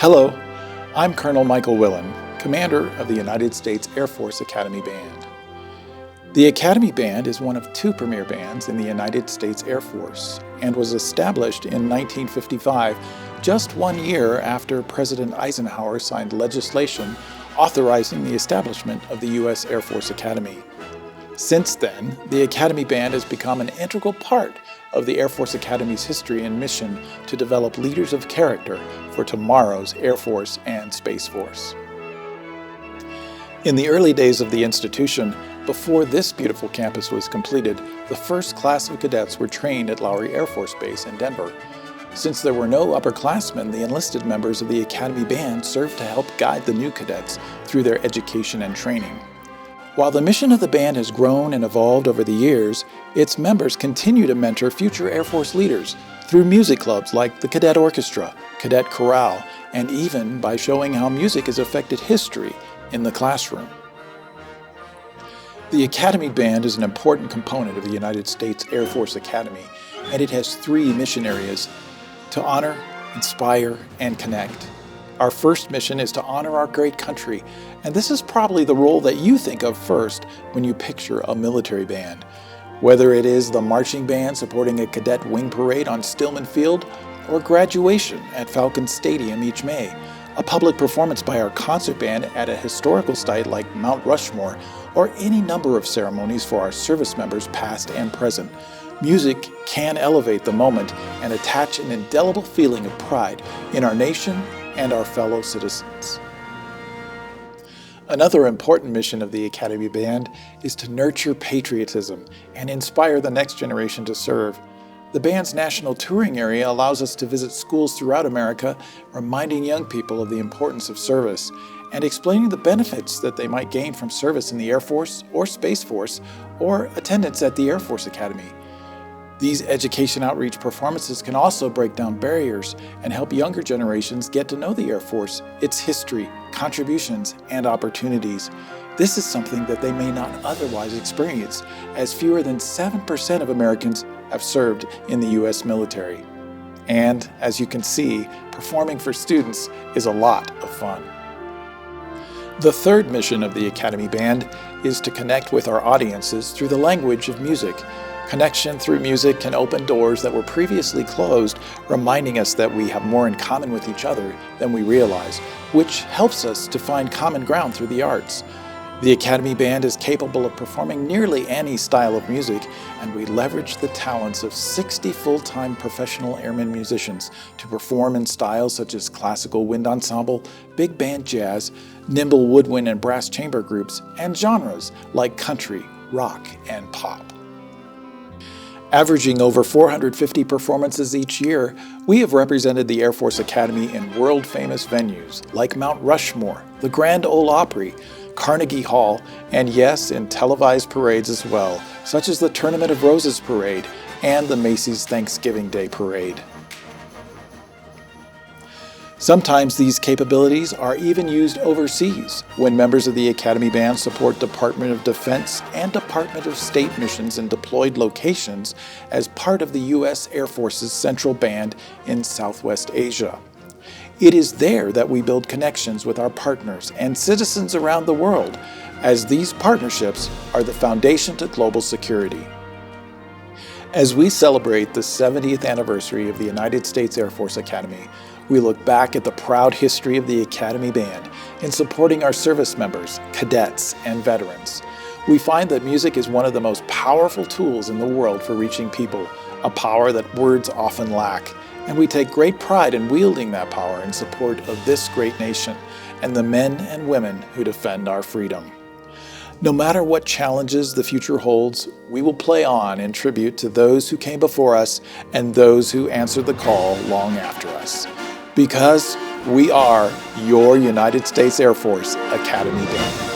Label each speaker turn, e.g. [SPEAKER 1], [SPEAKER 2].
[SPEAKER 1] Hello, I'm Colonel Michael Willen, Commander of the United States Air Force Academy Band. The Academy Band is one of two premier bands in the United States Air Force and was established in 1955, just 1 year after President Eisenhower signed legislation authorizing the establishment of the U.S. Air Force Academy. Since then, the Academy Band has become an integral part of the Air Force Academy's history and mission to develop leaders of character for tomorrow's Air Force and Space Force. In the early days of the institution, before this beautiful campus was completed, the first class of cadets were trained at Lowry Air Force Base in Denver. Since there were no upperclassmen, the enlisted members of the Academy Band served to help guide the new cadets through their education and training. While the mission of the band has grown and evolved over the years, its members continue to mentor future Air Force leaders through music clubs like the Cadet Orchestra, Cadet Chorale, and even by showing how music has affected history in the classroom. The Academy Band is an important component of the United States Air Force Academy, and it has three mission areas: to honor, inspire, and connect. Our first mission is to honor our great country, and this is probably the role that you think of first when you picture a military band. Whether it is the marching band supporting a cadet wing parade on Stillman Field, or graduation at Falcon Stadium each May, a public performance by our concert band at a historical site like Mount Rushmore, or any number of ceremonies for our service members past and present, music can elevate the moment and attach an indelible feeling of pride in our nation and our fellow citizens. Another important mission of the Academy Band is to nurture patriotism and inspire the next generation to serve. The band's national touring area allows us to visit schools throughout America, reminding young people of the importance of service and explaining the benefits that they might gain from service in the Air Force or Space Force or attendance at the Air Force Academy. These education outreach performances can also break down barriers and help younger generations get to know the Air Force, its history, contributions, and opportunities. This is something that they may not otherwise experience, as fewer than 7% of Americans have served in the U.S. military. And, as you can see, performing for students is a lot of fun. The third mission of the Academy Band is to connect with our audiences through the language of music. Connection through music can open doors that were previously closed, reminding us that we have more in common with each other than we realize, which helps us to find common ground through the arts. The Academy Band is capable of performing nearly any style of music, and we leverage the talents of 60 full-time professional airmen musicians to perform in styles such as classical wind ensemble, big band jazz, nimble woodwind and brass chamber groups, and genres like country, rock, and pop. Averaging over 450 performances each year, we have represented the Air Force Academy in world-famous venues like Mount Rushmore, the Grand Ole Opry, Carnegie Hall, and yes, in televised parades as well, such as the Tournament of Roses Parade and the Macy's Thanksgiving Day Parade. Sometimes these capabilities are even used overseas when members of the Academy Band support Department of Defense and Department of State missions in deployed locations as part of the U.S. Air Force's Central Band in Southwest Asia. It is there that we build connections with our partners and citizens around the world, as these partnerships are the foundation to global security. As we celebrate the 70th anniversary of the United States Air Force Academy, we look back at the proud history of the Academy Band in supporting our service members, cadets, and veterans. We find that music is one of the most powerful tools in the world for reaching people, a power that words often lack, and we take great pride in wielding that power in support of this great nation and the men and women who defend our freedom. No matter what challenges the future holds, we will play on in tribute to those who came before us and those who answered the call long after us. Because we are your United States Air Force Academy Band.